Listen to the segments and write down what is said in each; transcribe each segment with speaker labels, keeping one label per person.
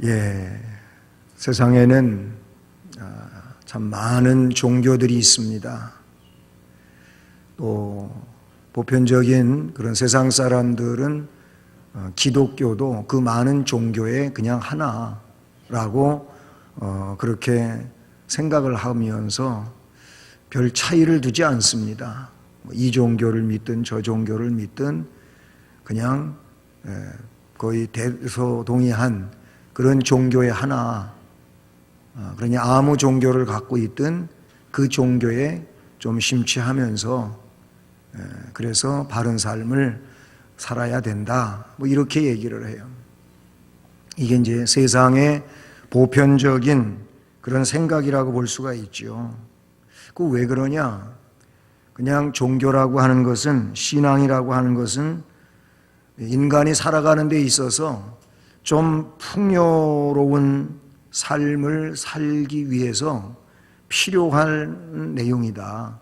Speaker 1: 예, 세상에는 참 많은 종교들이 있습니다. 또 보편적인 그런 세상 사람들은 기독교도 그 많은 종교의 그냥 하나라고 그렇게 생각을 하면서 별 차이를 두지 않습니다. 이 종교를 믿든 저 종교를 믿든 그냥 거의 대소동의한 그런 종교의 하나, 그러니 아무 종교를 갖고 있든 그 종교에 좀 심취하면서 그래서 바른 삶을 살아야 된다, 뭐 이렇게 얘기를 해요. 이게 이제 세상의 보편적인 그런 생각이라고 볼 수가 있죠. 그 왜 그러냐? 그냥 종교라고 하는 것은, 신앙이라고 하는 것은 인간이 살아가는 데 있어서 좀 풍요로운 삶을 살기 위해서 필요한 내용이다.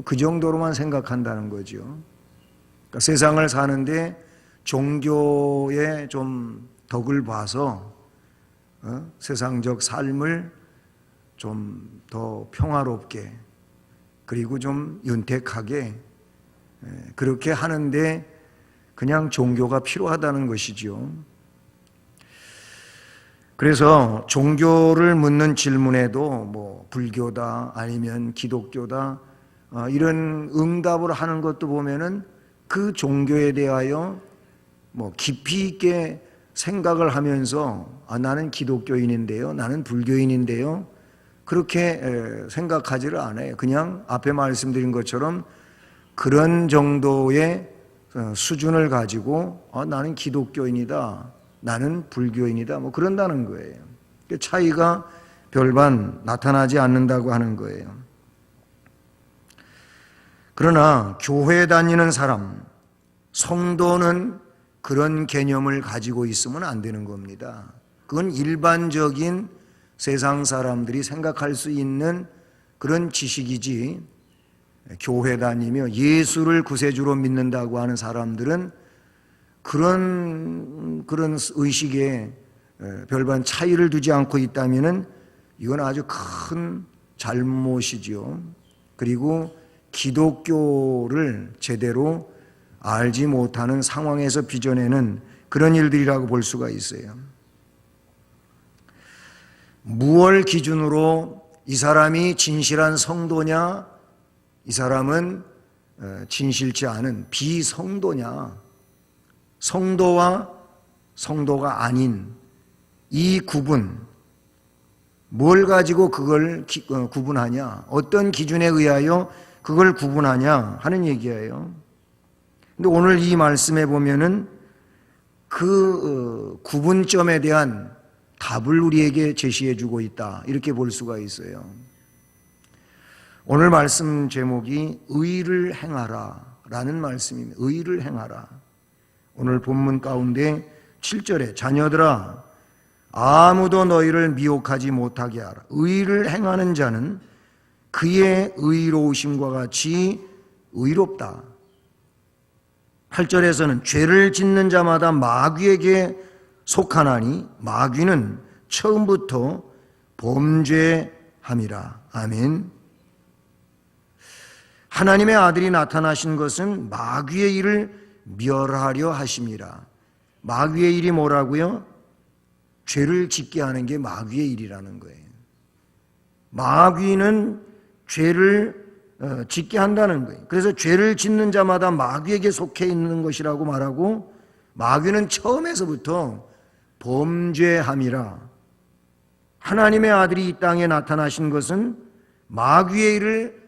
Speaker 1: 그 정도로만 생각한다는 거죠. 그러니까 세상을 사는데 종교의 좀 덕을 봐서 세상적 삶을 좀 더 평화롭게 그리고 좀 윤택하게 그렇게 하는데 그냥 종교가 필요하다는 것이지요. 그래서 종교를 묻는 질문에도 뭐 불교다 아니면 기독교다 이런 응답을 하는 것도 보면은 그 종교에 대하여 뭐 깊이 있게 생각을 하면서 나는 기독교인인데요, 나는 불교인인데요, 그렇게 생각하지를 않아요. 그냥 앞에 말씀드린 것처럼 그런 정도의 수준을 가지고 나는 기독교인이다, 나는 불교인이다, 뭐 그런다는 거예요. 차이가 별반 나타나지 않는다고 하는 거예요. 그러나 교회 다니는 사람, 성도는 그런 개념을 가지고 있으면 안 되는 겁니다. 그건 일반적인 세상 사람들이 생각할 수 있는 그런 지식이지, 교회 다니며 예수를 구세주로 믿는다고 하는 사람들은 그런 의식에 별반 차이를 두지 않고 있다면은 이건 아주 큰 잘못이죠. 그리고 기독교를 제대로 알지 못하는 상황에서 빚어내는 그런 일들이라고 볼 수가 있어요. 무엇을 기준으로 이 사람이 진실한 성도냐, 이 사람은 진실치 않은 비성도냐, 성도와 성도가 아닌 이 구분, 뭘 가지고 그걸 구분하냐, 어떤 기준에 의하여 그걸 구분하냐 하는 얘기예요. 근데 오늘 이 말씀에 보면은 그 구분점에 대한 답을 우리에게 제시해 주고 있다, 이렇게 볼 수가 있어요. 오늘 말씀 제목이 의를 행하라 라는 말씀입니다. 의를 행하라. 오늘 본문 가운데 7절에 자녀들아 아무도 너희를 미혹하지 못하게 하라. 의를 행하는 자는 그의 의로우심과 같이 의롭다. 8절에서는 죄를 짓는 자마다 마귀에게 속하나니 마귀는 처음부터 범죄함이라. 아멘. 하나님의 아들이 나타나신 것은 마귀의 일을 멸하려 하심이라. 마귀의 일이 뭐라고요? 죄를 짓게 하는 게 마귀의 일이라는 거예요. 마귀는 죄를 짓게 한다는 거예요. 그래서 죄를 짓는 자마다 마귀에게 속해 있는 것이라고 말하고, 마귀는 처음에서부터 범죄함이라. 하나님의 아들이 이 땅에 나타나신 것은 마귀의 일을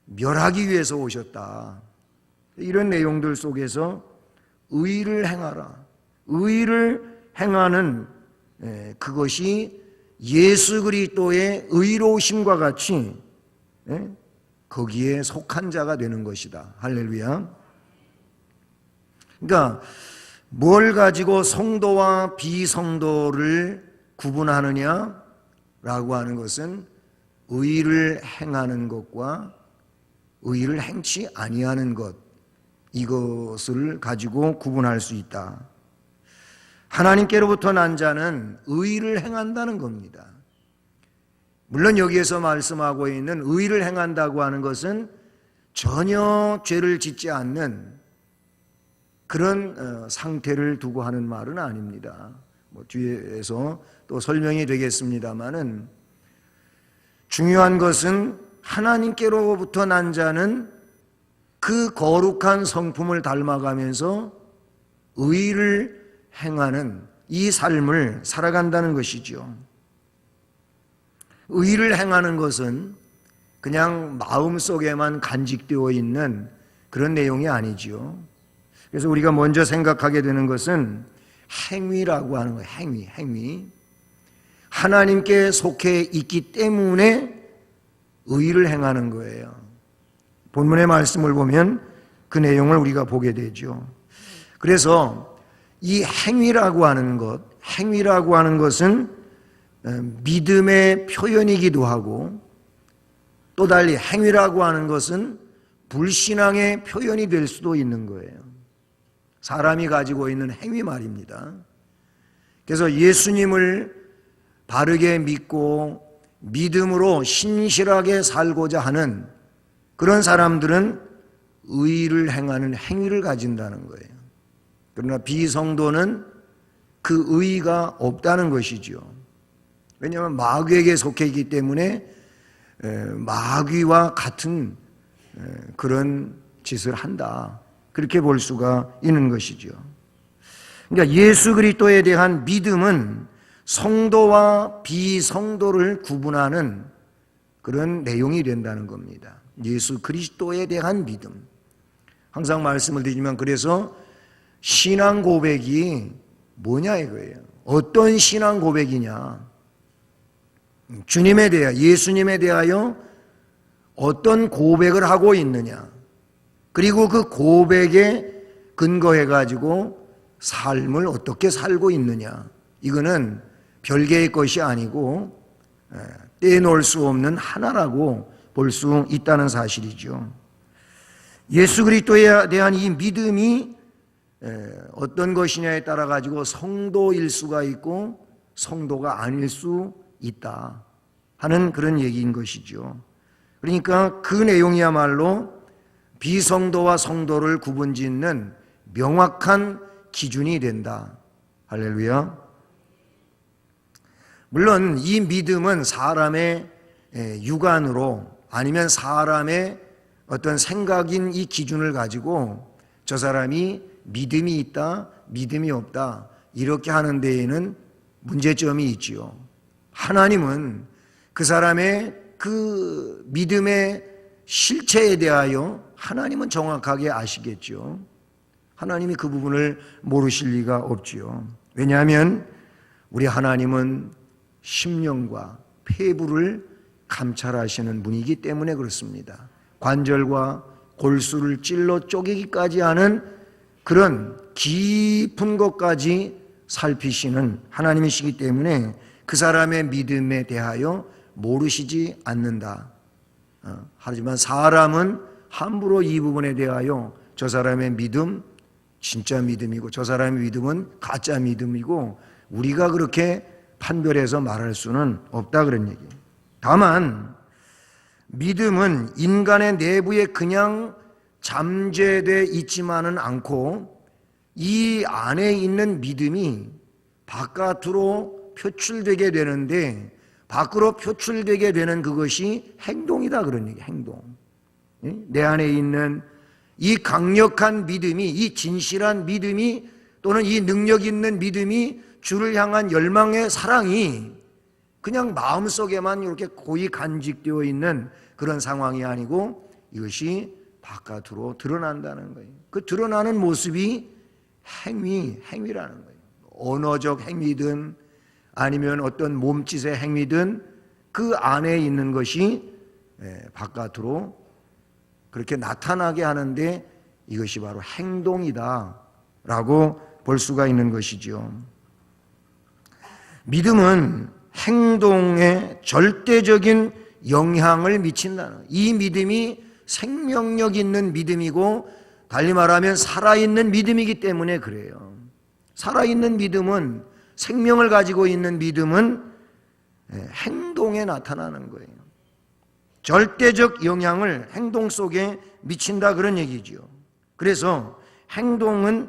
Speaker 1: 멸하기 위해서 오셨다. 이런 내용들 속에서 의를 행하라. 의를 행하는 그것이 예수 그리스도의 의로우심과 같이 거기에 속한 자가 되는 것이다. 할렐루야. 그러니까 뭘 가지고 성도와 비성도를 구분하느냐라고 하는 것은 의를 행하는 것과 의를 행치 아니하는 것, 이것을 가지고 구분할 수 있다. 하나님께로부터 난 자는 의를 행한다는 겁니다. 물론 여기에서 말씀하고 있는 의를 행한다고 하는 것은 전혀 죄를 짓지 않는 그런 상태를 두고 하는 말은 아닙니다. 뒤에서 또 설명이 되겠습니다마는 중요한 것은 하나님께로부터 난 자는 그 거룩한 성품을 닮아가면서 의를 행하는 이 삶을 살아간다는 것이죠. 의를 행하는 것은 그냥 마음속에만 간직되어 있는 그런 내용이 아니죠. 그래서 우리가 먼저 생각하게 되는 것은 행위라고 하는 거예요. 행위. 하나님께 속해 있기 때문에 의를 행하는 거예요. 본문의 말씀을 보면 그 내용을 우리가 보게 되죠. 그래서 이 행위라고 하는 것은 믿음의 표현이기도 하고, 또 달리 행위라고 하는 것은 불신앙의 표현이 될 수도 있는 거예요. 사람이 가지고 있는 행위 말입니다. 그래서 예수님을 바르게 믿고 믿음으로 신실하게 살고자 하는 그런 사람들은 의를 행하는 행위를 가진다는 거예요. 그러나 비성도는 그 의의가 없다는 것이죠. 왜냐하면 마귀에게 속해 있기 때문에 마귀와 같은 그런 짓을 한다, 그렇게 볼 수가 있는 것이죠. 그러니까 예수 그리스도에 대한 믿음은 성도와 비성도를 구분하는 그런 내용이 된다는 겁니다. 예수 그리스도에 대한 믿음. 항상 말씀을 드리지만, 그래서 신앙 고백이 뭐냐 이거예요. 어떤 신앙 고백이냐. 주님에 대하여, 예수님에 대하여 어떤 고백을 하고 있느냐, 그리고 그 고백에 근거해 가지고 삶을 어떻게 살고 있느냐, 이거는 별개의 것이 아니고 떼놓을 수 없는 하나라고 볼 수 있다는 사실이죠. 예수 그리스도에 대한 이 믿음이 어떤 것이냐에 따라 가지고 성도일 수가 있고 성도가 아닐 수 있다 하는 그런 얘기인 것이죠. 그러니까 그 내용이야말로 비성도와 성도를 구분짓는 명확한 기준이 된다. 할렐루야. 물론 이 믿음은 사람의 육안으로 아니면 사람의 어떤 생각인 이 기준을 가지고 저 사람이 믿음이 있다, 믿음이 없다, 이렇게 하는 데에는 문제점이 있지요. 하나님은 그 사람의 그 믿음의 실체에 대하여 하나님은 정확하게 아시겠죠. 하나님이 그 부분을 모르실 리가 없지요. 왜냐하면 우리 하나님은 심령과 폐부를 감찰하시는 분이기 때문에 그렇습니다. 관절과 골수를 찔러 쪼개기까지 하는 그런 깊은 것까지 살피시는 하나님이시기 때문에 그 사람의 믿음에 대하여 모르시지 않는다. 하지만 사람은 함부로 이 부분에 대하여 저 사람의 믿음 진짜 믿음이고 저 사람의 믿음은 가짜 믿음이고 우리가 그렇게 판별해서 말할 수는 없다, 그런 얘기예요. 다만 믿음은 인간의 내부에 그냥 잠재되어 있지만은 않고 이 안에 있는 믿음이 바깥으로 표출되게 되는데, 밖으로 표출되게 되는 그것이 행동이다, 그런 얘기예요. 행동. 내 안에 있는 이 강력한 믿음이, 이 진실한 믿음이, 또는 이 능력 있는 믿음이, 주를 향한 열망의 사랑이 그냥 마음속에만 이렇게 고이 간직되어 있는 그런 상황이 아니고 이것이 바깥으로 드러난다는 거예요. 그 드러나는 모습이 행위라는 거예요. 언어적 행위든 아니면 어떤 몸짓의 행위든 그 안에 있는 것이 바깥으로 그렇게 나타나게 하는데 이것이 바로 행동이다라고 볼 수가 있는 것이죠. 믿음은 행동에 절대적인 영향을 미친다는, 이 믿음이 생명력 있는 믿음이고 달리 말하면 살아있는 믿음이기 때문에 그래요. 살아있는 믿음은, 생명을 가지고 있는 믿음은 행동에 나타나는 거예요. 절대적 영향을 행동 속에 미친다, 그런 얘기지요. 그래서 행동은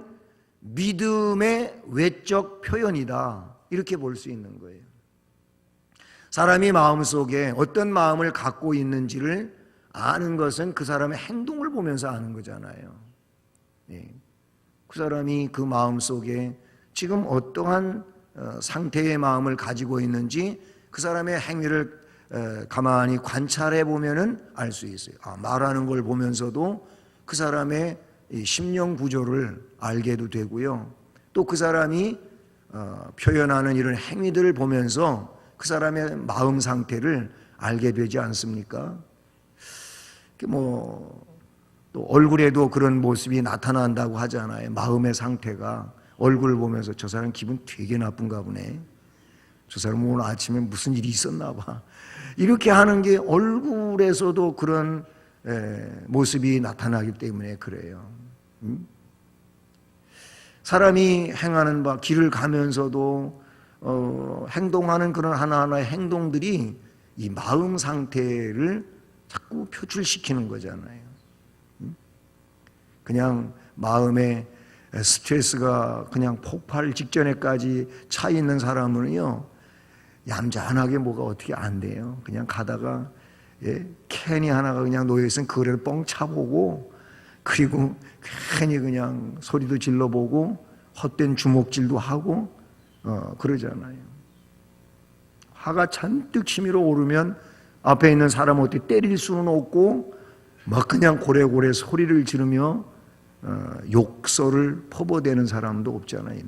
Speaker 1: 믿음의 외적 표현이다, 이렇게 볼 수 있는 거예요. 사람이 마음속에 어떤 마음을 갖고 있는지를 아는 것은 그 사람의 행동을 보면서 아는 거잖아요. 그 사람이 그 마음속에 지금 어떠한 상태의 마음을 가지고 있는지 그 사람의 행위를 가만히 관찰해 보면은 알 수 있어요. 말하는 걸 보면서도 그 사람의 심령 구조를 알게도 되고요. 또 그 사람이 표현하는 이런 행위들을 보면서 그 사람의 마음 상태를 알게 되지 않습니까? 또 얼굴에도 그런 모습이 나타난다고 하잖아요. 마음의 상태가. 얼굴을 보면서 저 사람 기분 되게 나쁜가 보네. 저 사람 오늘 아침에 무슨 일이 있었나 봐. 이렇게 하는 게 얼굴에서도 그런 모습이 나타나기 때문에 그래요. 사람이 행하는 바, 길을 가면서도 행동하는 그런 하나하나의 행동들이 이 마음 상태를 자꾸 표출시키는 거잖아요. 그냥 마음에 스트레스가 그냥 폭발 직전에까지 차 있는 사람은요, 얌전하게 뭐가 어떻게 안 돼요. 그냥 가다가 캔이 하나가 그냥 놓여있으면 그거를 뻥 차보고, 그리고 괜히 그냥 소리도 질러보고 헛된 주먹질도 하고 그러잖아요. 화가 잔뜩 치밀어 오르면 앞에 있는 사람 어떻게 때릴 수는 없고 막 그냥 고래고래 소리를 지르며 욕설을 퍼부어대는 사람도 없잖아요.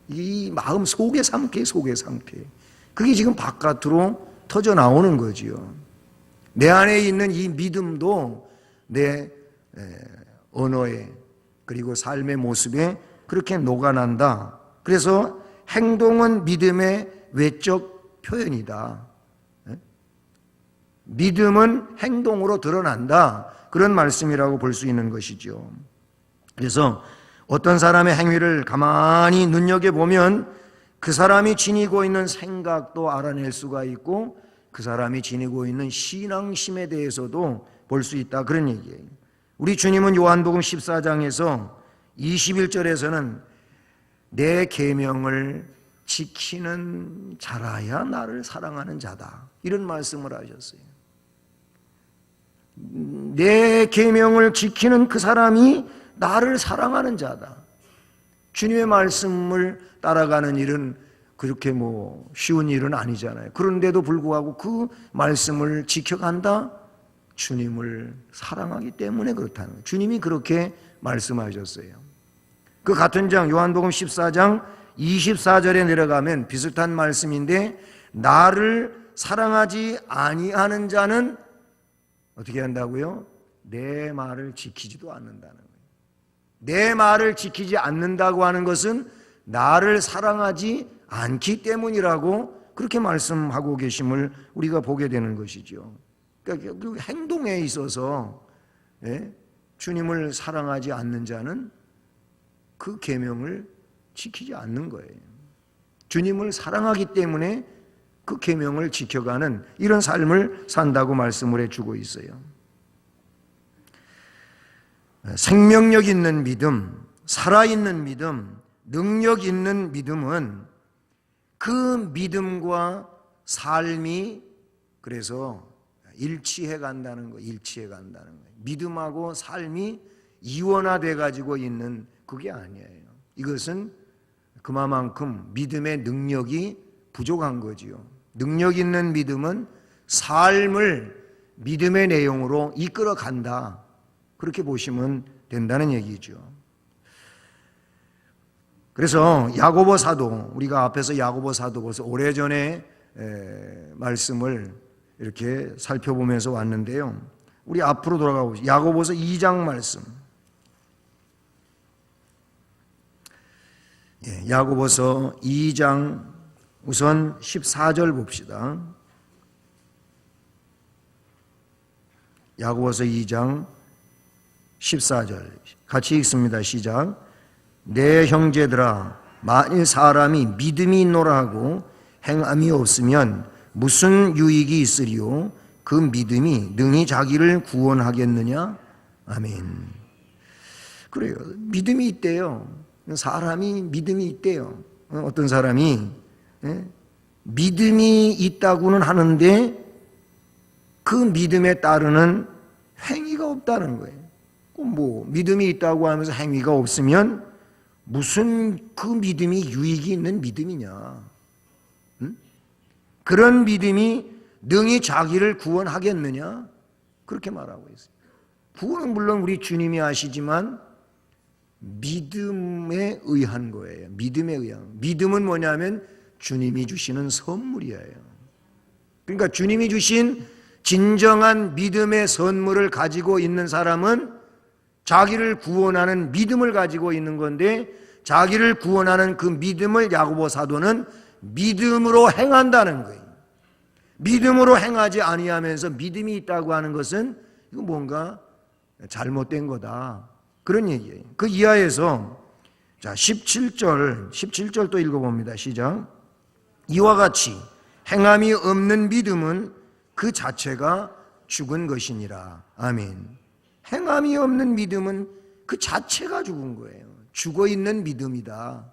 Speaker 1: 이 마음 속의 상태, 속의 상태, 그게 지금 바깥으로 터져 나오는 거지요. 내 안에 있는 이 믿음도 내 언어에, 그리고 삶의 모습에 그렇게 녹아난다. 그래서 행동은 믿음의 외적 표현이다. 믿음은 행동으로 드러난다, 그런 말씀이라고 볼 수 있는 것이죠. 그래서 어떤 사람의 행위를 가만히 눈여겨보면 그 사람이 지니고 있는 생각도 알아낼 수가 있고 그 사람이 지니고 있는 신앙심에 대해서도 볼 수 있다, 그런 얘기예요. 우리 주님은 요한복음 14장에서 21절에서는 내 계명을 지키는 자라야 나를 사랑하는 자다, 이런 말씀을 하셨어요. 내 계명을 지키는 그 사람이 나를 사랑하는 자다. 주님의 말씀을 따라가는 일은 그렇게 쉬운 일은 아니잖아요. 그런데도 불구하고 그 말씀을 지켜간다? 주님을 사랑하기 때문에 그렇다는 거예요. 주님이 그렇게 말씀하셨어요. 그 같은 장 요한복음 14장 24절에 내려가면 비슷한 말씀인데, 나를 사랑하지 아니하는 자는 어떻게 한다고요? 내 말을 지키지도 않는다는 거예요. 내 말을 지키지 않는다고 하는 것은 나를 사랑하지 않기 때문이라고 그렇게 말씀하고 계심을 우리가 보게 되는 것이죠. 그러니까 그 행동에 있어서 주님을 사랑하지 않는 자는 그 계명을 지키지 않는 거예요. 주님을 사랑하기 때문에 그 계명을 지켜가는 이런 삶을 산다고 말씀을 해주고 있어요. 생명력 있는 믿음, 살아있는 믿음, 능력 있는 믿음은 그 믿음과 삶이 그래서 일치해 간다는 거예요. 일치해 간다는 거예요. 믿음하고 삶이 이원화돼 가지고 있는 그게 아니에요. 이것은 그만큼 믿음의 능력이 부족한 거지요. 능력 있는 믿음은 삶을 믿음의 내용으로 이끌어 간다, 그렇게 보시면 된다는 얘기죠. 그래서 야고보 사도, 우리가 앞에서 야고보 사도 벌써 오래전에 말씀을 이렇게 살펴보면서 왔는데요. 우리 앞으로 돌아가 보시죠. 야고보서 2장 말씀. 야고보서 2장 우선 14절 봅시다. 야고보서 2장 14절 같이 읽습니다. 시작. 내 형제들아, 만일 사람이 믿음이 있노라 하고 행함이 없으면 무슨 유익이 있으리요? 그 믿음이 능히 자기를 구원하겠느냐? 아멘. 그래요. 믿음이 있대요. 사람이 믿음이 있대요. 어떤 사람이 믿음이 있다고는 하는데 그 믿음에 따르는 행위가 없다는 거예요. 뭐 믿음이 있다고 하면서 행위가 없으면 무슨 그 믿음이 유익이 있는 믿음이냐? 응? 그런 믿음이 능히 자기를 구원하겠느냐? 그렇게 말하고 있어요. 구원은 물론 우리 주님이 하시지만 믿음에 의한 거예요. 믿음에 의한. 믿음은 뭐냐면 주님이 주시는 선물이에요. 그러니까 주님이 주신 진정한 믿음의 선물을 가지고 있는 사람은 자기를 구원하는 믿음을 가지고 있는 건데, 자기를 구원하는 그 믿음을 야고보 사도는 믿음으로 행한다는 거예요. 믿음으로 행하지 아니하면서 믿음이 있다고 하는 것은 이거 뭔가 잘못된 거다, 그런 얘기예요. 그 이하에서 자 17절 또 읽어봅니다. 시작. 이와 같이 행함이 없는 믿음은 그 자체가 죽은 것이니라. 아멘. 행함이 없는 믿음은 그 자체가 죽은 거예요. 죽어 있는 믿음이다.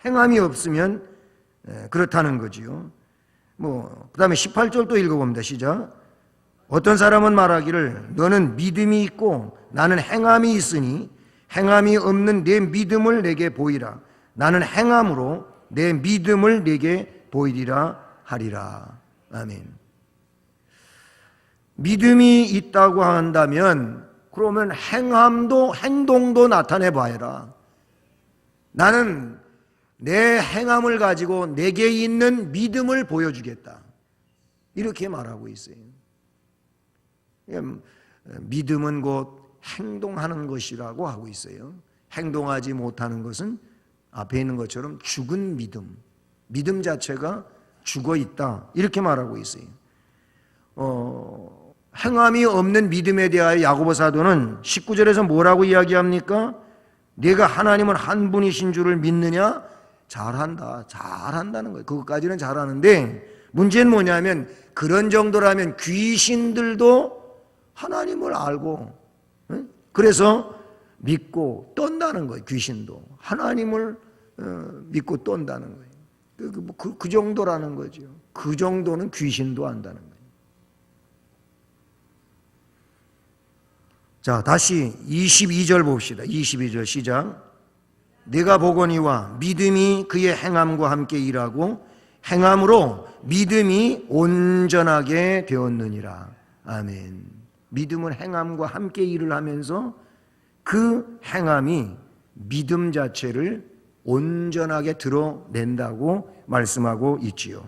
Speaker 1: 행함이 없으면 그렇다는 거지요. 그 다음에 18절 또 읽어봅니다. 시작. 어떤 사람은 말하기를 너는 믿음이 있고 나는 행함이 있으니 행함이 없는 내 믿음을 내게 보이라. 나는 행함으로 내 믿음을 내게 보이리라 하리라. 아멘. 믿음이 있다고 한다면 그러면 행동도 나타내 봐야라. 나는 내 행함을 가지고 내게 있는 믿음을 보여주겠다, 이렇게 말하고 있어요. 믿음은 곧 행동하는 것이라고 하고 있어요. 행동하지 못하는 것은 앞에 있는 것처럼 죽은 믿음 자체가 죽어 있다, 이렇게 말하고 있어요. 행함이 없는 믿음에 대하여 야고보 사도는 19절에서 뭐라고 이야기합니까? 네가 하나님은 한 분이신 줄을 믿느냐? 잘한다는 거예요. 그것까지는 잘하는데 문제는 뭐냐면 그런 정도라면 귀신들도 하나님을 알고 그래서 믿고 떤다는 거예요. 귀신도 하나님을 믿고 떤다는 거예요. 그 정도라는 거죠. 그 정도는 귀신도 안다는 거예요. 자, 다시 22절 봅시다. 22절 시작. 네가 보거니와 믿음이 그의 행함과 함께 일하고 행함으로 믿음이 온전하게 되었느니라. 아멘. 믿음은 행함과 함께 일을 하면서 그 행함이 믿음 자체를 온전하게 드러낸다고 말씀하고 있지요.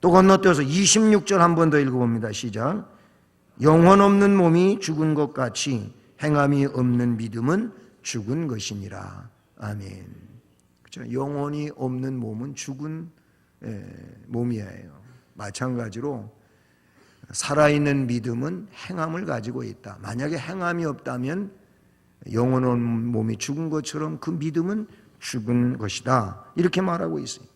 Speaker 1: 또 건너뛰어서 26절 한 번 더 읽어봅니다. 시작. 영혼 없는 몸이 죽은 것 같이 행함이 없는 믿음은 죽은 것이니라. 아멘. 그렇죠? 영혼이 없는 몸은 죽은 몸이에요. 마찬가지로 살아있는 믿음은 행함을 가지고 있다. 만약에 행함이 없다면 영혼 없는 몸이 죽은 것처럼 그 믿음은 죽은 것이다, 이렇게 말하고 있어요.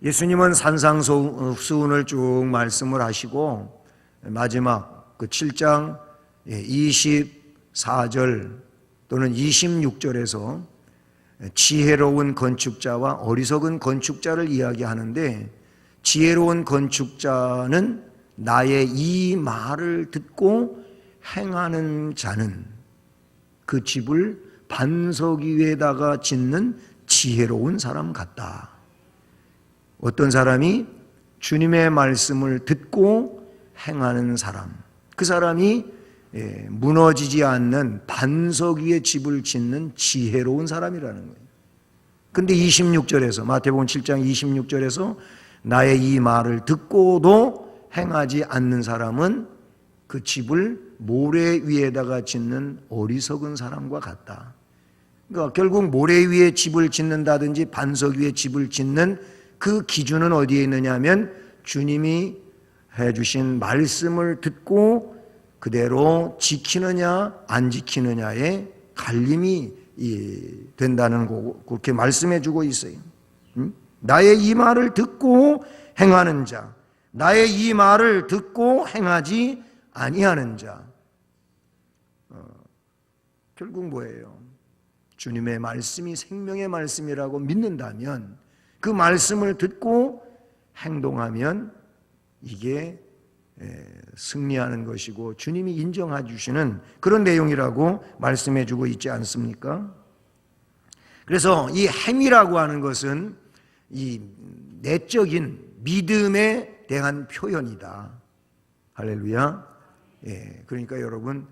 Speaker 1: 예수님은 산상수훈을 쭉 말씀을 하시고 마지막 그 7장 24절 또는 26절에서 지혜로운 건축자와 어리석은 건축자를 이야기하는데, 지혜로운 건축자는 나의 이 말을 듣고 행하는 자는 그 집을 반석 위에다가 짓는 지혜로운 사람 같다. 어떤 사람이 주님의 말씀을 듣고 행하는 사람, 그 사람이 무너지지 않는 반석 위에 집을 짓는 지혜로운 사람이라는 거예요. 근데 26절에서 마태복음 7장 26절에서 나의 이 말을 듣고도 행하지 않는 사람은 그 집을 모래 위에다가 짓는 어리석은 사람과 같다. 그러니까 결국 모래 위에 집을 짓는다든지 반석 위에 집을 짓는 그 기준은 어디에 있느냐 하면 주님이 해주신 말씀을 듣고 그대로 지키느냐 안 지키느냐의 갈림이 된다는 거 그렇게 말씀해 주고 있어요. 나의 이 말을 듣고 행하는 자, 나의 이 말을 듣고 행하지 아니하는 자. 결국 뭐예요? 주님의 말씀이 생명의 말씀이라고 믿는다면 그 말씀을 듣고 행동하면 이게 승리하는 것이고 주님이 인정해 주시는 그런 내용이라고 말씀해 주고 있지 않습니까? 그래서 이 행위라고 하는 것은 이 내적인 믿음에 대한 표현이다. 할렐루야. 그러니까 여러분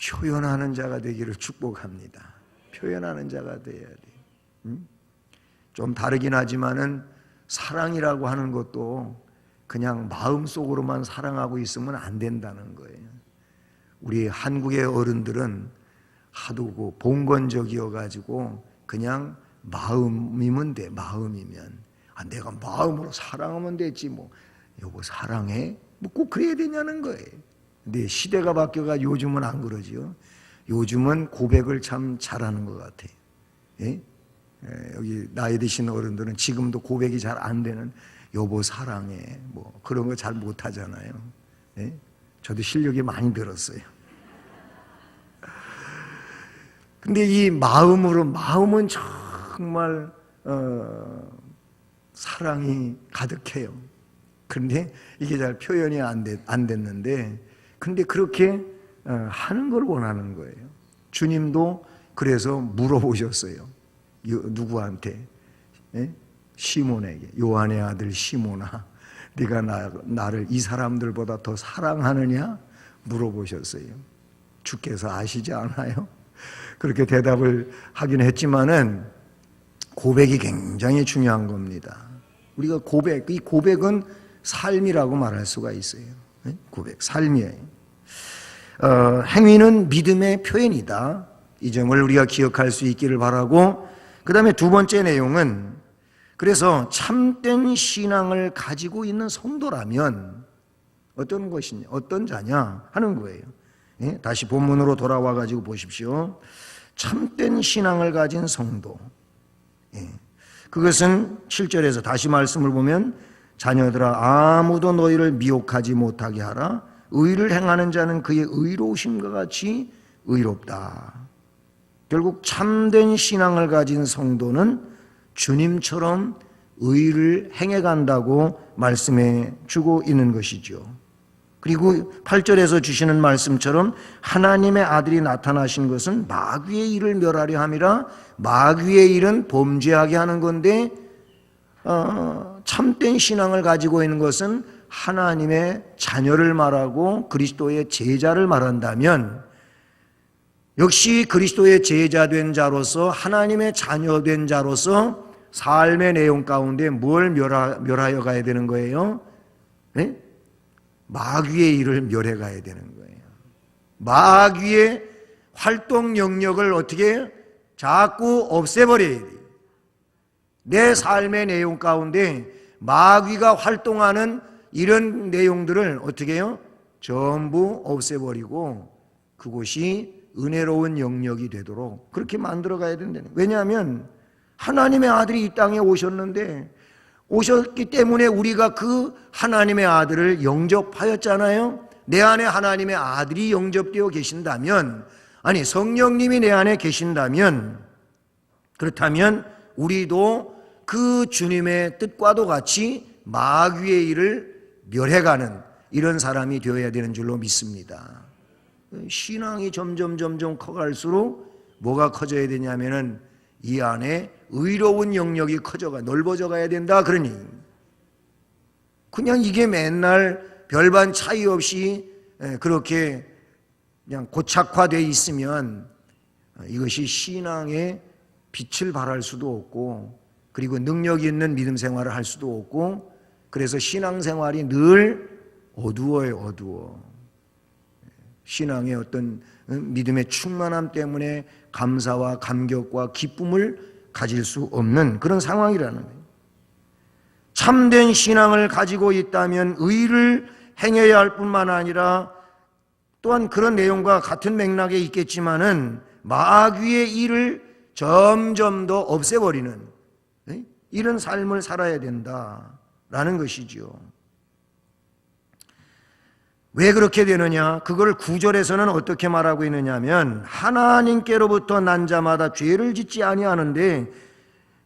Speaker 1: 표현하는 자가 되기를 축복합니다. 표현하는 자가 돼야 돼요. 좀 다르긴 하지만은 사랑이라고 하는 것도 그냥 마음속으로만 사랑하고 있으면 안 된다는 거예요. 우리 한국의 어른들은 하도 봉건적이어가지고 그냥 마음이면 돼. 마음이면 내가 마음으로 사랑하면 되지 여보 사랑해? 꼭 그래야 되냐는 거예요. 근데 시대가 바뀌어가 요즘은 안 그러지요. 요즘은 고백을 참 잘하는 것 같아요. 여기 나이 드신 어른들은 지금도 고백이 잘 안 되는 여보 사랑해 그런 거 잘 못하잖아요. 저도 실력이 많이 늘었어요. 근데 이 마음은 정말 사랑이 가득해요. 그런데 이게 잘 표현이 안 됐는데 근데 그렇게 하는 걸 원하는 거예요. 주님도 그래서 물어보셨어요. 누구한테? 시몬에게. 요한의 아들 시몬아, 네가 나를 이 사람들보다 더 사랑하느냐? 물어보셨어요. 주께서 아시지 않아요? 그렇게 대답을 하긴 했지만은 고백이 굉장히 중요한 겁니다. 우리가 이 고백은 삶이라고 말할 수가 있어요. 고백, 삶이에요. 행위는 믿음의 표현이다. 이 점을 우리가 기억할 수 있기를 바라고, 그 다음에 두 번째 내용은 그래서 참된 신앙을 가지고 있는 성도라면 어떤 것이냐, 어떤 자냐 하는 거예요. 다시 본문으로 돌아와 가지고 보십시오. 참된 신앙을 가진 성도. 그것은 7절에서 다시 말씀을 보면 자녀들아 아무도 너희를 미혹하지 못하게 하라. 의를 행하는 자는 그의 의로우심과 같이 의롭다. 결국 참된 신앙을 가진 성도는 주님처럼 의를 행해간다고 말씀해 주고 있는 것이죠. 그리고 8절에서 주시는 말씀처럼 하나님의 아들이 나타나신 것은 마귀의 일을 멸하려 함이라. 마귀의 일은 범죄하게 하는 건데 참된 신앙을 가지고 있는 것은 하나님의 자녀를 말하고 그리스도의 제자를 말한다면 역시 그리스도의 제자된 자로서 하나님의 자녀된 자로서 삶의 내용 가운데 뭘 멸하여 가야 되는 거예요? 마귀의 일을 멸해 가야 되는 거예요. 마귀의 활동 영역을 어떻게 자꾸 없애버려야 돼요. 내 삶의 내용 가운데 마귀가 활동하는 이런 내용들을 어떻게 해요? 전부 없애버리고 그곳이 은혜로운 영역이 되도록 그렇게 만들어 가야 된다는 거예요. 왜냐하면 하나님의 아들이 이 땅에 오셨기 때문에 우리가 그 하나님의 아들을 영접하였잖아요. 내 안에 하나님의 아들이 영접되어 계신다면, 아니 성령님이 내 안에 계신다면, 그렇다면 우리도 그 주님의 뜻과도 같이 마귀의 일을 멸해가는 이런 사람이 되어야 되는 줄로 믿습니다. 신앙이 점점 커갈수록 뭐가 커져야 되냐면은 이 안에 의로운 영역이 커져가 넓어져 가야 된다. 그러니 그냥 이게 맨날 별반 차이 없이 그렇게 그냥 고착화되어 있으면 이것이 신앙의 빛을 발할 수도 없고 그리고 능력이 있는 믿음 생활을 할 수도 없고 그래서 신앙생활이 늘 어두워. 신앙의 어떤 믿음의 충만함 때문에 감사와 감격과 기쁨을 가질 수 없는 그런 상황이라는 거예요. 참된 신앙을 가지고 있다면 의를 행해야 할 뿐만 아니라 또한 그런 내용과 같은 맥락에 있겠지만은 마귀의 일을 점점 더 없애버리는 이런 삶을 살아야 된다라는 것이죠. 왜 그렇게 되느냐? 그걸 9절에서는 어떻게 말하고 있느냐 하면 하나님께로부터 난 자마다 죄를 짓지 아니하는데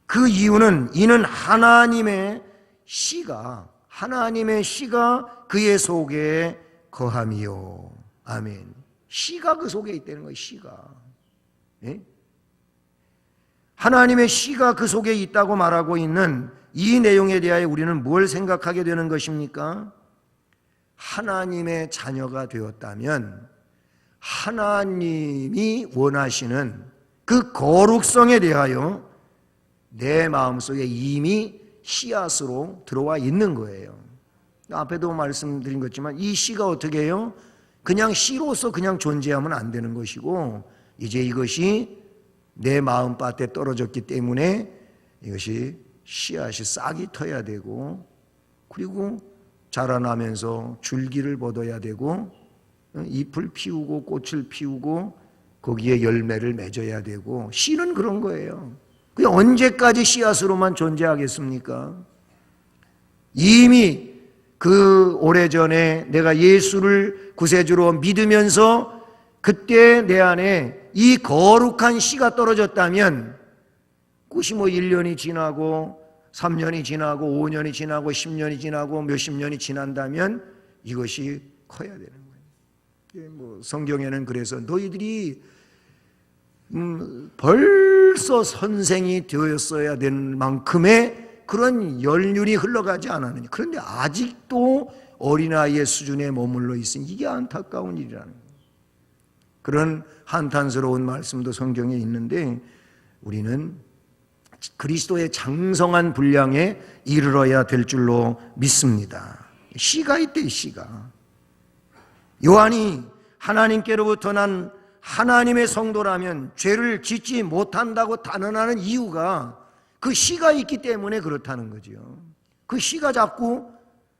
Speaker 1: 그 이유는 이는 하나님의 씨가 그의 속에 거함이요. 아멘. 씨가 그 속에 있다는 거예요. 씨가. 예? 하나님의 씨가 그 속에 있다고 말하고 있는 이 내용에 대하여 우리는 뭘 생각하게 되는 것입니까? 하나님의 자녀가 되었다면 하나님이 원하시는 그 거룩성에 대하여 내 마음속에 이미 씨앗으로 들어와 있는 거예요. 앞에도 말씀드린 것지만 이 씨가 어떻게 해요? 그냥 씨로서 그냥 존재하면 안 되는 것이고 이제 이것이 내 마음밭에 떨어졌기 때문에 이것이 씨앗이 싹이 터야 되고 그리고 자라나면서 줄기를 뻗어야 되고 잎을 피우고 꽃을 피우고 거기에 열매를 맺어야 되고 씨는 그런 거예요. 그게 언제까지 씨앗으로만 존재하겠습니까? 이미 그 오래전에 내가 예수를 구세주로 믿으면서 그때 내 안에 이 거룩한 씨가 떨어졌다면 그것이 1년이 지나고 3년이 지나고 5년이 지나고 10년이 지나고 몇십 년이 지난다면 이것이 커야 되는 거예요. 성경에는 그래서 너희들이 벌써 선생이 되었어야 될 만큼의 그런 연륜이 흘러가지 않았느냐. 그런데 아직도 어린아이의 수준에 머물러 있으니 이게 안타까운 일이라는 거예요. 그런 한탄스러운 말씀도 성경에 있는데 우리는 그리스도의 장성한 분량에 이르러야 될 줄로 믿습니다. 씨가 있대, 씨가. 요한이 하나님께로부터 난 하나님의 성도라면 죄를 짓지 못한다고 단언하는 이유가 그 씨가 있기 때문에 그렇다는 거죠. 그 씨가 자꾸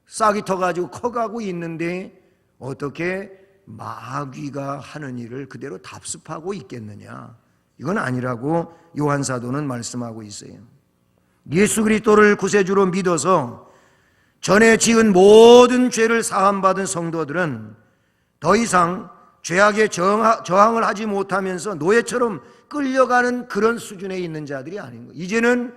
Speaker 1: 싹이 터가지고 커가고 있는데 어떻게 마귀가 하는 일을 그대로 답습하고 있겠느냐? 이건 아니라고 요한 사도는 말씀하고 있어요. 예수 그리스도를 구세주로 믿어서 전에 지은 모든 죄를 사함받은 성도들은 더 이상 죄악에 저항을 하지 못하면서 노예처럼 끌려가는 그런 수준에 있는 자들이 아닌 거예요. 이제는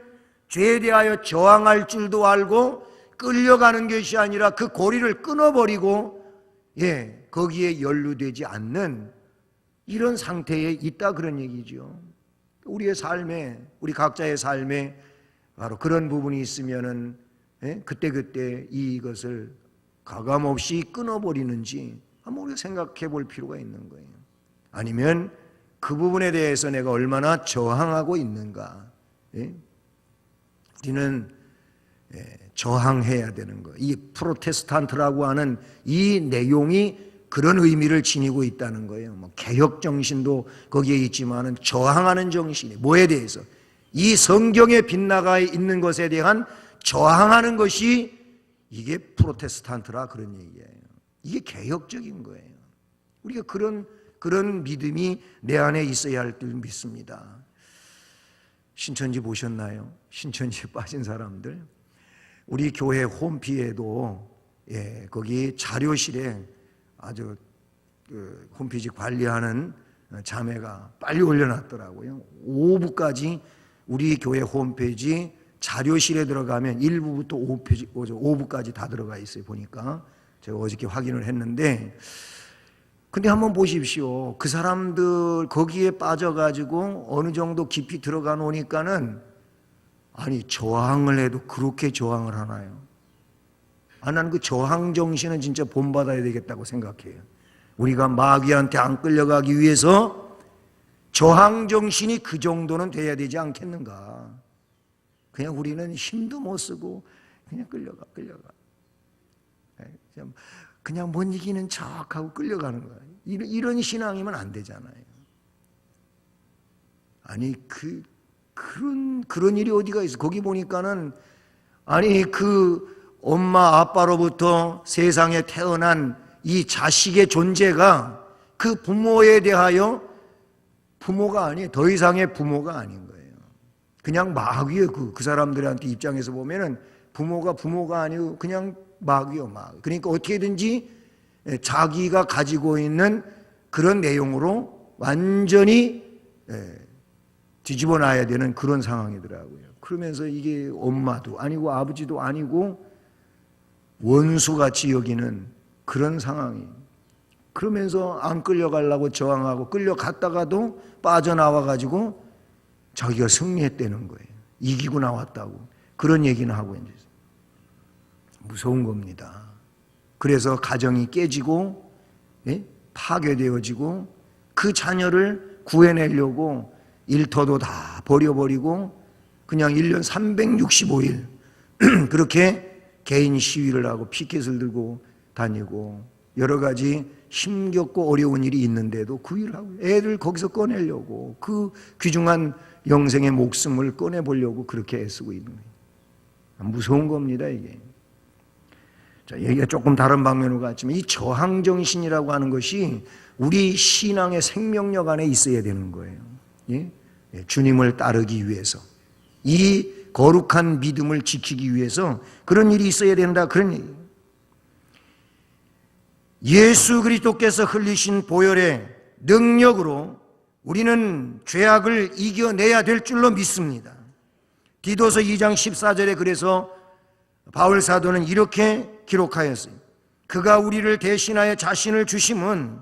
Speaker 1: 죄에 대하여 저항할 줄도 알고 끌려가는 것이 아니라 그 고리를 끊어버리고 거기에 연루되지 않는 이런 상태에 있다 그런 얘기죠. 우리의 삶에 우리 각자의 삶에 바로 그런 부분이 있으면은 그때 이것을 가감없이 끊어버리는지 한번 우리가 생각해 볼 필요가 있는 거예요. 아니면 그 부분에 대해서 내가 얼마나 저항하고 있는가. 우리는 저항해야 되는 거예요. 이 프로테스탄트라고 하는 이 내용이 그런 의미를 지니고 있다는 거예요. 개혁 정신도 거기에 있지만은 저항하는 정신이 뭐에 대해서 이 성경에 빗나가 있는 것에 대한 저항하는 것이 이게 프로테스탄트라 그런 얘기예요. 이게 개혁적인 거예요. 우리가 그런 믿음이 내 안에 있어야 할 줄 믿습니다. 신천지 보셨나요? 신천지에 빠진 사람들. 우리 교회 홈피에도 거기 자료실에 아주 홈피지 관리하는 자매가 빨리 올려놨더라고요. 오후까지 우리 교회 홈페이지 자료실에 들어가면 1부부터 5부까지 다 들어가 있어요. 보니까 제가 어저께 확인을 했는데 근데 한번 보십시오. 그 사람들 거기에 빠져가지고 어느 정도 깊이 들어가 놓으니까는 아니 저항을 해도 그렇게 저항을 하나요? 나는 그 저항 정신은 진짜 본받아야 되겠다고 생각해요. 우리가 마귀한테 안 끌려가기 위해서 저항 정신이 그 정도는 돼야 되지 않겠는가? 그냥 우리는 힘도 못 쓰고 그냥 끌려가. 그냥 못 이기는 척하고 끌려가는 거야. 이런 신앙이면 안 되잖아요. 아니 그런 일이 어디가 있어? 거기 보니까는 아니 그 엄마 아빠로부터 세상에 태어난 이 자식의 존재가 그 부모에 대하여 부모가 아니에요. 더 이상의 부모가 아닌 거예요. 그냥 마귀예요. 그 사람들한테 입장에서 보면은 부모가 아니고 그냥 마귀요, 마귀. 그러니까 어떻게든지 자기가 가지고 있는 그런 내용으로 완전히 뒤집어 놔야 되는 그런 상황이더라고요. 그러면서 이게 엄마도 아니고 아버지도 아니고 원수같이 여기는 그런 상황이에요. 그러면서 안 끌려가려고 저항하고 끌려갔다가도 빠져나와가지고 자기가 승리했다는 거예요. 이기고 나왔다고. 그런 얘기는 하고 있는 거예요. 무서운 겁니다. 그래서 가정이 깨지고 파괴되어지고 그 자녀를 구해내려고 일터도 다 버려버리고 그냥 1년 365일 그렇게 개인 시위를 하고 피켓을 들고 다니고 여러 가지 힘겹고 어려운 일이 있는데도 그 일을 하고 애를 거기서 꺼내려고 그 귀중한 영생의 목숨을 꺼내보려고 그렇게 애쓰고 있는 거예요. 무서운 겁니다, 이게. 자, 얘기가 조금 다른 방면으로 갔지만 이 저항정신이라고 하는 것이 우리 신앙의 생명력 안에 있어야 되는 거예요. 예? 주님을 따르기 위해서 이 거룩한 믿음을 지키기 위해서 그런 일이 있어야 된다, 그런 얘기예요. 예수 그리스도께서 흘리신 보혈의 능력으로 우리는 죄악을 이겨내야 될 줄로 믿습니다. 디도서 2장 14절에 그래서 바울 사도는 이렇게 기록하였어요. 그가 우리를 대신하여 자신을 주심은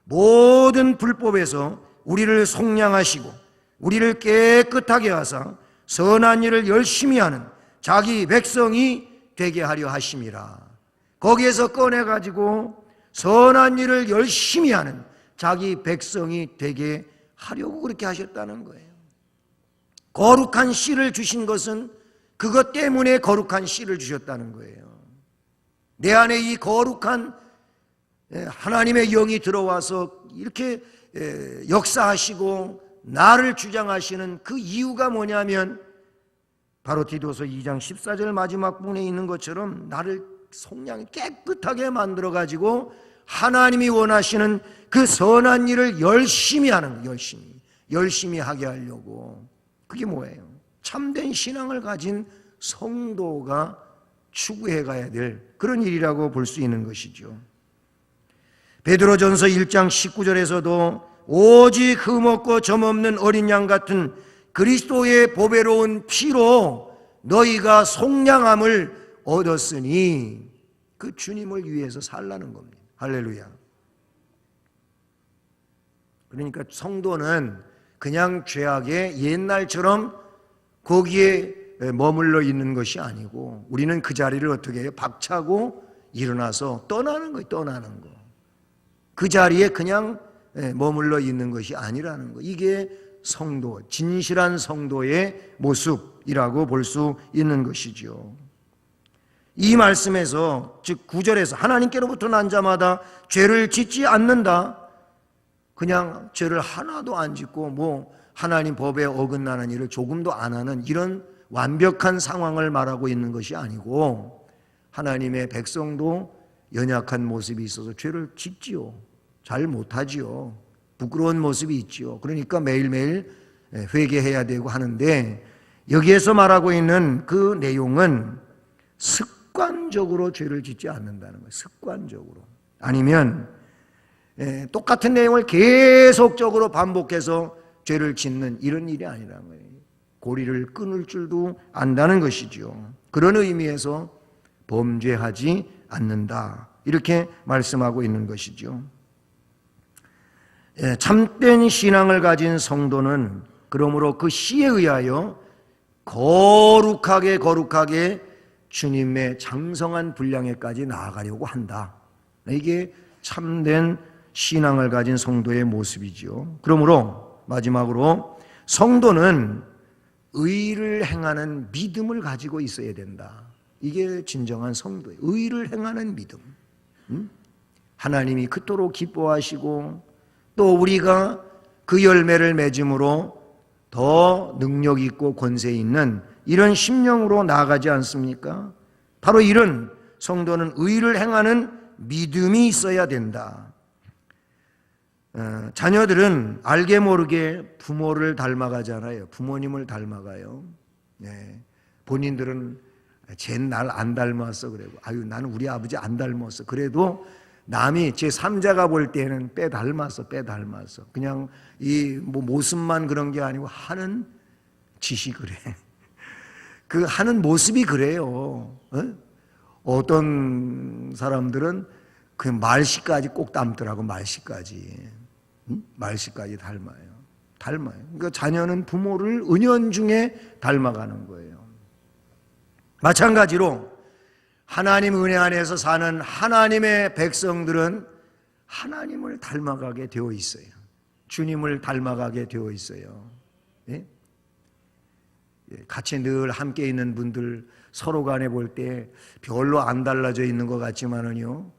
Speaker 1: 모든 불법에서 우리를 속량하시고 우리를 깨끗하게 하사 선한 일을 열심히 하는 자기 백성이 되게 하려 하심이라. 거기에서 꺼내가지고 선한 일을 열심히 하는 자기 백성이 되게 하려고 그렇게 하셨다는 거예요. 거룩한 씨를 주신 것은 그것 때문에 거룩한 씨를 주셨다는 거예요. 내 안에 이 거룩한 하나님의 영이 들어와서 이렇게 역사하시고 나를 주장하시는 그 이유가 뭐냐면 바로 디도서 2장 14절 마지막 부분에 있는 것처럼 나를 속량히 깨끗하게 만들어가지고 하나님이 원하시는 그 선한 일을 열심히 하는 거예요. 열심히 하게 하려고. 그게 뭐예요? 참된 신앙을 가진 성도가 추구해 가야 될 그런 일이라고 볼 수 있는 것이죠. 베드로전서 1장 19절에서도 오직 흠없고 점없는 어린 양 같은 그리스도의 보배로운 피로 너희가 속량함을 얻었으니 그 주님을 위해서 살라는 겁니다. 할렐루야. 그러니까 성도는 그냥 죄악의 옛날처럼 거기에 머물러 있는 것이 아니고 우리는 그 자리를 어떻게 해요? 박차고 일어나서 떠나는 거예요. 떠나는 거. 그 자리에 그냥 머물러 있는 것이 아니라는 거. 이게 성도, 진실한 성도의 모습이라고 볼 수 있는 것이죠. 이 말씀에서 즉 9절에서 하나님께로부터 난 자마다 죄를 짓지 않는다. 그냥 죄를 하나도 안 짓고 뭐 하나님 법에 어긋나는 일을 조금도 안 하는 이런 완벽한 상황을 말하고 있는 것이 아니고 하나님의 백성도 연약한 모습이 있어서 죄를 짓지요. 잘 못하지요. 부끄러운 모습이 있지요. 그러니까 매일매일 회개해야 되고 하는데 여기에서 말하고 있는 그 내용은 습관적으로 죄를 짓지 않는다는 거예요. 습관적으로. 아니면 똑같은 내용을 계속적으로 반복해서 죄를 짓는 이런 일이 아니라는 거예요. 고리를 끊을 줄도 안다는 것이죠. 그런 의미에서 범죄하지 않는다. 이렇게 말씀하고 있는 것이죠. 참된 신앙을 가진 성도는 그러므로 그 씨에 의하여 거룩하게 주님의 장성한 분량에까지 나아가려고 한다. 이게 참된 신앙을 가진 성도의 모습이죠. 그러므로 마지막으로 성도는 의를 행하는 믿음을 가지고 있어야 된다. 이게 진정한 성도예요. 의를 행하는 믿음. 하나님이 그토록 기뻐하시고 또 우리가 그 열매를 맺음으로 더 능력 있고 권세 있는 이런 심령으로 나아가지 않습니까? 바로 이런 성도는 의를 행하는 믿음이 있어야 된다. 자녀들은 알게 모르게 부모를 닮아가잖아요. 부모님을 닮아가요. 네. 본인들은 쟤는 날 안 닮았어 그래고 아유 나는 우리 아버지 안 닮았어 그래도 남이 제 3자가 볼 때는 빼 닮았어 그냥 이 뭐 모습만 그런 게 아니고 하는 짓이 그래. 그 하는 모습이 그래요. 어떤 사람들은 그 말씨까지 꼭 닮더라고. 말씨까지 닮아요. 그러니까 자녀는 부모를 은연중에 닮아가는 거예요. 마찬가지로 하나님 은혜 안에서 사는 하나님의 백성들은 하나님을 닮아가게 되어 있어요. 주님을 닮아가게 되어 있어요. 예? 같이 늘 함께 있는 분들 서로 간에 볼 때 별로 안 달라져 있는 것 같지만은요,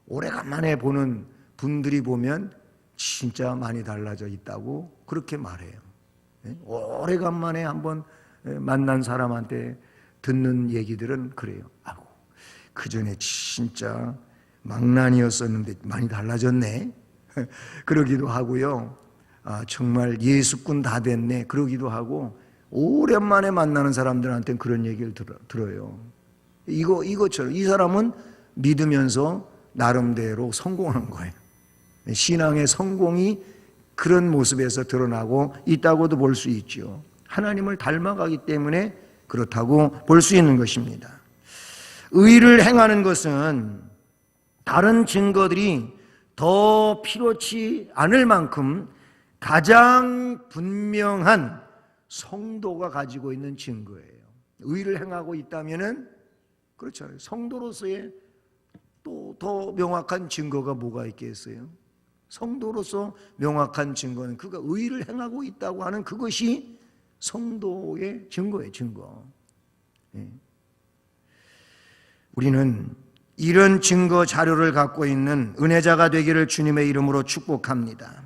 Speaker 1: 오래간만에 보는 분들이 보면 진짜 많이 달라져 있다고 그렇게 말해요. 오래간만에 한번 만난 사람한테 듣는 얘기들은 그래요. 아이고, 그 전에 진짜 망난이었었는데 많이 달라졌네. 그러기도 하고요. 아, 정말 예수꾼 다 됐네. 그러기도 하고, 오랜만에 만나는 사람들한테는 그런 얘기를 들어요. 이것처럼 이 사람은 믿으면서 나름대로 성공한 거예요. 신앙의 성공이 그런 모습에서 드러나고 있다고도 볼 수 있죠. 하나님을 닮아가기 때문에 그렇다고 볼 수 있는 것입니다. 의를 행하는 것은 다른 증거들이 더 필요치 않을 만큼 가장 분명한 성도가 가지고 있는 증거예요. 의를 행하고 있다면은 그렇잖아요. 성도로서의 또 더 명확한 증거가 뭐가 있겠어요? 성도로서 명확한 증거는 그가 의를 행하고 있다고 하는 그것이 성도의 증거예요. 증거. 우리는 이런 증거 자료를 갖고 있는 은혜자가 되기를 주님의 이름으로 축복합니다.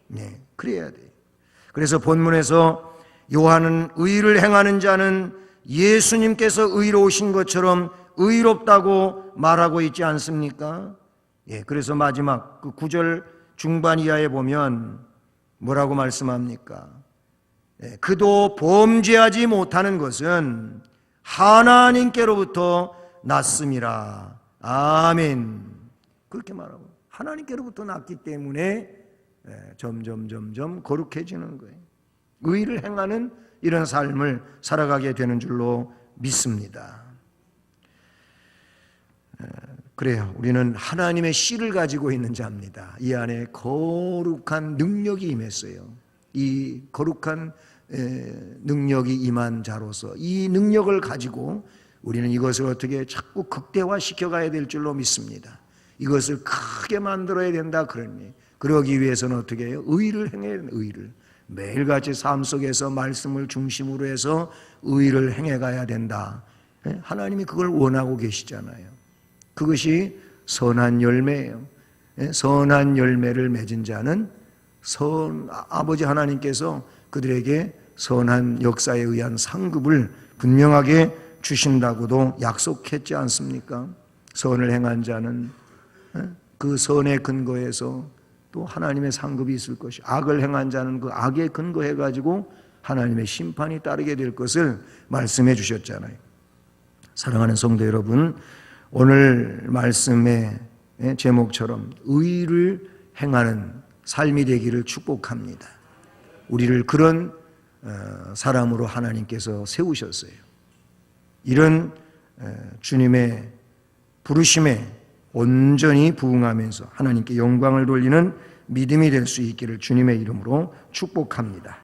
Speaker 1: 네, 그래야 돼요. 그래서 본문에서 요한은 의를 행하는 자는 예수님께서 의로우신 것처럼 의롭다고 말하고 있지 않습니까? 예, 그래서 마지막 그 9절 중반 이하에 보면 뭐라고 말씀합니까? 예, 그도 범죄하지 못하는 것은 하나님께로부터 났음이라. 아멘. 그렇게 말하고 하나님께로부터 났기 때문에 점점 거룩해지는 거예요. 의를 행하는 이런 삶을 살아가게 되는 줄로 믿습니다. 그래요. 우리는 하나님의 씨를 가지고 있는 자입니다. 이 안에 거룩한 능력이 임했어요. 이 거룩한 능력이 임한 자로서 이 능력을 가지고 우리는 이것을 어떻게 자꾸 극대화시켜 가야 될 줄로 믿습니다. 이것을 크게 만들어야 된다 그러니 그러기 위해서는 어떻게 해요? 의를 행해야 된다. 의를 매일같이 삶 속에서 말씀을 중심으로 해서 의를 행해가야 된다. 하나님이 그걸 원하고 계시잖아요. 그것이 선한 열매예요. 선한 열매를 맺은 자는 아버지 하나님께서 그들에게 선한 역사에 의한 상급을 분명하게 주신다고도 약속했지 않습니까? 선을 행한 자는 그 선의 근거에서 또 하나님의 상급이 있을 것이, 악을 행한 자는 그 악에 근거해가지고 하나님의 심판이 따르게 될 것을 말씀해 주셨잖아요. 사랑하는 성도 여러분, 오늘 말씀의 제목처럼 의를 행하는 삶이 되기를 축복합니다. 우리를 그런 사람으로 하나님께서 세우셨어요. 이런 주님의 부르심에 온전히 부응하면서 하나님께 영광을 돌리는 믿음이 될 수 있기를 주님의 이름으로 축복합니다.